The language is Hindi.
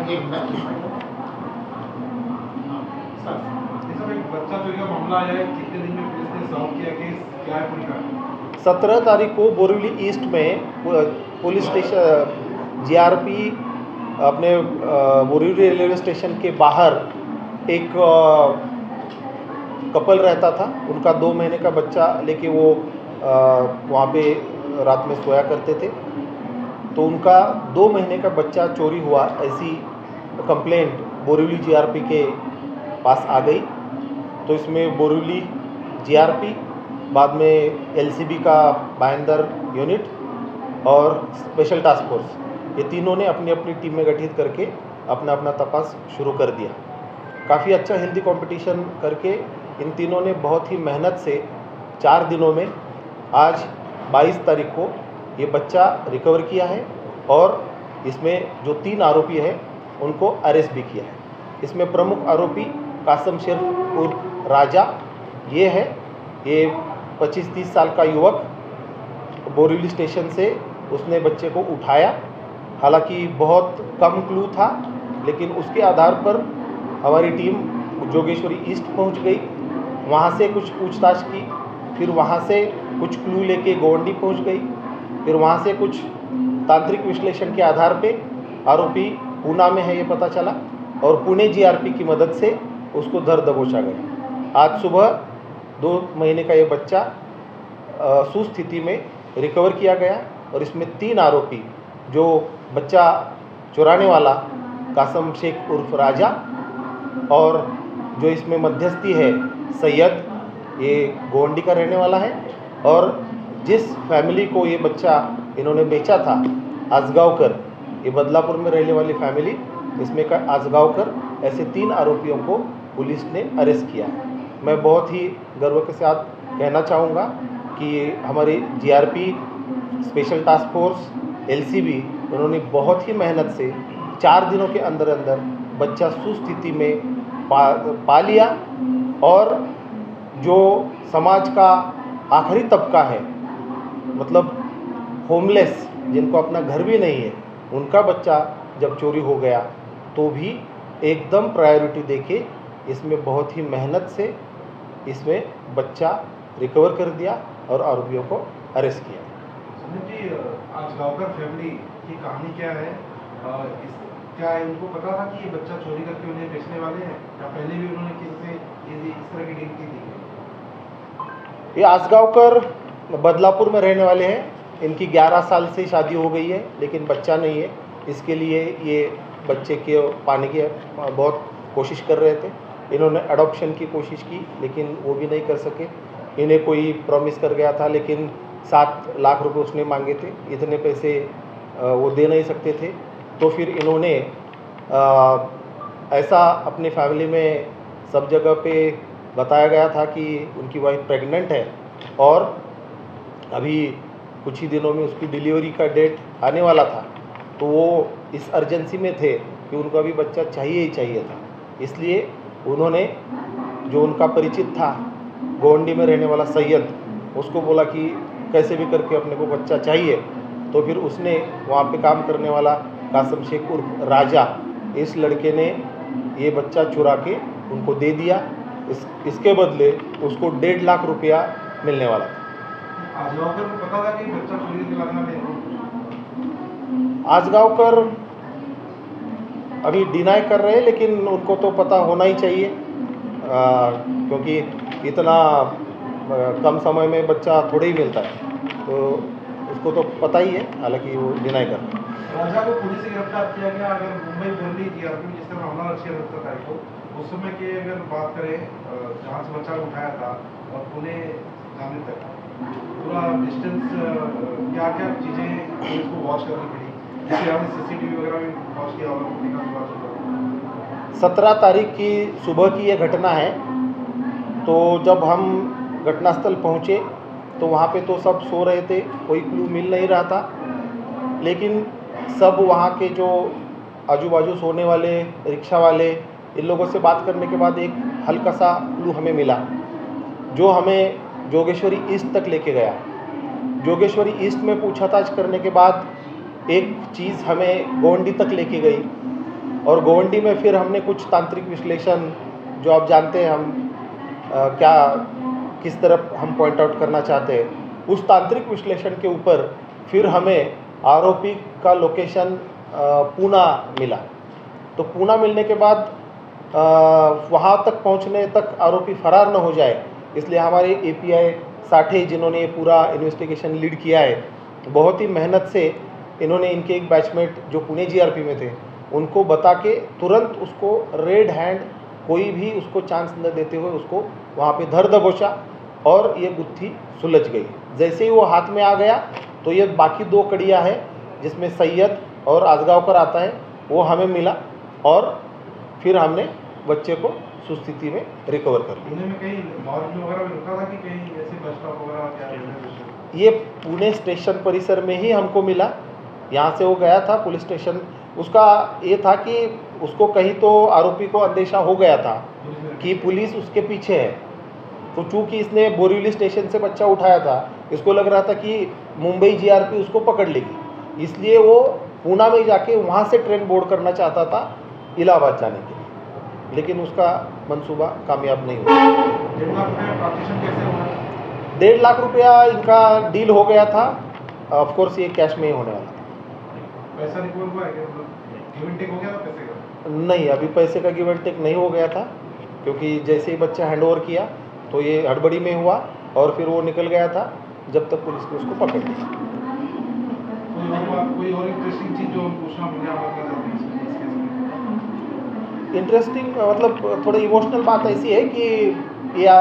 एक मिनट। एक बच्चा चोरी का मामला आया है, कितने दिन में पुलिस ने सॉल्व किया केस, क्या है पूरी कहानी? 17 तारीख को बोरीवली ईस्ट में पुलिस स्टेशन जीआरपी अपने बोरीवली रेलवे स्टेशन के बाहर एक कपल रहता था। उनका 2 महीने का बच्चा लेके वो वहाँ पे रात में सोया करते थे। तो उनका 2 महीने का बच्चा चोरी हुआ, ऐसी कंप्लेंट बोरीवली जीआरपी के पास आ गई। तो इसमें बोरीवली जीआरपी, बाद में एलसीबी का भाईंदर यूनिट और स्पेशल टास्क फोर्स, ये तीनों ने अपनी अपनी टीमें गठित करके अपना अपना तपास शुरू कर दिया। काफ़ी अच्छा हेल्दी कंपटीशन करके इन तीनों ने बहुत ही मेहनत से 4 दिनों में आज 22 तारीख को ये बच्चा रिकवर किया है और इसमें जो 3 आरोपी हैं उनको अरेस्ट भी किया है। इसमें प्रमुख आरोपी कासम शेख उर्फ राजा ये है। ये 25-30 साल का युवक बोरीवली स्टेशन से उसने बच्चे को उठाया। हालांकि बहुत कम क्लू था, लेकिन उसके आधार पर हमारी टीम जोगेश्वरी ईस्ट पहुंच गई। वहां से कुछ पूछताछ की, फिर वहां से कुछ क्लू लेके गोवंडी पहुंच गई, फिर वहां से कुछ तांत्रिक विश्लेषण के आधार पे आरोपी पूना में है ये पता चला और पुणे जीआरपी की मदद से उसको धर दबोचा गया। आज सुबह 2 महीने का ये बच्चा सुस्थिति में रिकवर किया गया और इसमें 3 आरोपी, जो बच्चा चुराने वाला कासम शेख उर्फ राजा और जो इसमें मध्यस्थी है सैयद, ये गोवंडी का रहने वाला है, और जिस फैमिली को ये बच्चा इन्होंने बेचा था आजगावकर, ये बदलापुर में रहने वाली फैमिली, इसमें का आजगावकर, ऐसे 3 आरोपियों को पुलिस ने अरेस्ट किया है। मैं बहुत ही गर्व के साथ कहना चाहूँगा कि हमारी GRP, special task force, LCB, उन्होंने बहुत ही मेहनत से 4 दिनों के अंदर अंदर बच्चा सुस्थिति में पा लिया और जो समाज का आखिरी तबका है, मतलब होमलेस, जिनको अपना घर भी नहीं है, उनका बच्चा जब चोरी हो गया तो भी एकदम प्रायोरिटी देके इसमें बहुत ही मेहनत से इसमें बच्चा रिकवर कर दिया और आरोपियों को अरेस्ट किया। संदीप जी, आज गाँवकर फैमिली की कहानी क्या है? क्या उनको पता था कि ये बच्चा चोरी करके उन्हें बेचने वाले हैं, या पहले भी उन्होंने किसी इस तरह की डील की थी? ये आजगावकर बदलापुर में रहने वाले हैं। इनकी 11 साल से शादी हो गई है, लेकिन बच्चा नहीं है। इसके लिए ये बच्चे के पाने की बहुत कोशिश कर रहे थे। इन्होंने अडॉप्शन की कोशिश की, लेकिन वो भी नहीं कर सके। इन्हें कोई प्रॉमिस कर गया था, लेकिन 7 लाख रुपए उसने मांगे थे। इतने पैसे वो दे नहीं सकते थे। तो फिर इन्होंने ऐसा अपनी फैमिली में सब जगह पे बताया गया था कि उनकी वाइफ प्रेग्नेंट है और अभी कुछ ही दिनों में उसकी डिलीवरी का डेट आने वाला था। तो वो इस अर्जेंसी में थे कि उनको अभी बच्चा चाहिए ही चाहिए था। इसलिए उन्होंने जो उनका परिचित था गोवंडी में रहने वाला सैयद, उसको बोला कि कैसे भी करके अपने को बच्चा चाहिए। तो फिर उसने वहाँ पे काम करने वाला कासम शेख उर्फ राजा, इस लड़के ने ये बच्चा चुरा के उनको दे दिया। इसके बदले उसको 1.5 लाख रुपया मिलने वाला था। आजगावकर को पता था कि बच्चा चोरी करके लाने वाले हैं? आजगावकर अभी डिनाई कर रहे हैं, लेकिन उनको तो पता होना ही चाहिए, क्योंकि इतना कम समय में बच्चा थोड़े ही मिलता है, तो उसको तो पता ही है। हालांकि वो डिनाई कर रहे हैं। राजा को पुलिस से गिरफ्तार किया गया। अगर मुंबई बोरीवली जीआरपी जिस तरह मामला रखा 17 तारीख को, उस समय की अगर बात करें, जहाँ से बच्चा उठाया था और पुणे जाने तक पूरा डिस्टेंस, क्या क्या चीज़ें पुलिस को वॉच करनी पड़ी, जिससे हमने सीसीटीवी वगैरह भी वॉच किया होगा? 17 तारीख की सुबह की ये घटना है। तो जब हम घटनास्थल पहुँचे तो वहाँ पे तो सब सो रहे थे, कोई क्लू मिल नहीं रहा था। लेकिन सब वहाँ के जो आजू बाजू सोने वाले रिक्शा वाले, इन लोगों से बात करने के बाद एक हल्का सा क्लू हमें मिला, जो हमें जोगेश्वरी ईस्ट तक लेके गया। जोगेश्वरी ईस्ट में पूछताछ करने के बाद एक चीज़ हमें गोवंडी तक लेके गई। और गोवंडी में फिर हमने कुछ तांत्रिक विश्लेषण, जो आप जानते हैं हम क्या किस तरफ हम पॉइंट आउट करना चाहते हैं, उस तांत्रिक विश्लेषण के ऊपर फिर हमें आरोपी का लोकेशन पूना मिला। तो पूना मिलने के बाद वहाँ तक पहुँचने तक आरोपी फरार न हो जाए, इसलिए हमारे एपीआई साठे, जिन्होंने ये पूरा इन्वेस्टिगेशन लीड किया है, बहुत ही मेहनत से इन्होंने इनके एक बैचमेट जो पुणे जीआरपी में थे उनको बता के तुरंत उसको रेड हैंड, कोई भी उसको चांस न देते हुए उसको वहाँ पे धर दबोचा और ये गुत्थी सुलझ गई। जैसे ही वो हाथ में आ गया तो ये बाकी 2 कड़ियाँ हैं जिसमें सैयद और आजगांवकर आता है, वो हमें मिला और फिर हमने बच्चे को सुस्थिति में रिकवर कर लिया। पुणे में कहीं मॉल वगैरह में रुका था कि कहीं ऐसे बस स्टॉप वगैरह क्या? ये पुणे स्टेशन परिसर में ही हमको मिला। यहाँ से वो गया था पुलिस स्टेशन। उसका ये था कि उसको कहीं तो आरोपी को अंदेशा हो गया था कि पुलिस उसके पीछे है, तो चूंकि इसने बोरीवली स्टेशन से बच्चा उठाया था, इसको लग रहा था कि मुंबई जीआरपी उसको पकड़ लेगी, इसलिए वो पूना में जाके वहाँ से ट्रेन बोर्ड करना चाहता था इलाहाबाद जाने के लिए, लेकिन उसका मंसूबा कामयाब नहीं हुआ। 1.5 लाख रुपये ट्रांजेक्शन कैसे हुआ? 1.5 लाख रुपया इनका डील हो गया था। ऑफकोर्स ये कैश में ही होने वाला था। पैसा रिकवर हुआ है क्या? गिव एंड टेक हो गया था पैसे का? नहीं, अभी पैसे का गिव एंड टेक नहीं हो गया था, क्योंकि जैसे ही बच्चा हैंडओवर किया तो ये हड़बड़ी में हुआ और फिर वो निकल गया था जब तक पुलिस ने उसको पकड़ लिया। कोई और इंटरेस्टिंग चीज़ जो पूछना मुझे आप बता दें इस केस में? इंटरेस्टिंग मतलब थोड़ी इमोशनल बात ऐसी है कि ये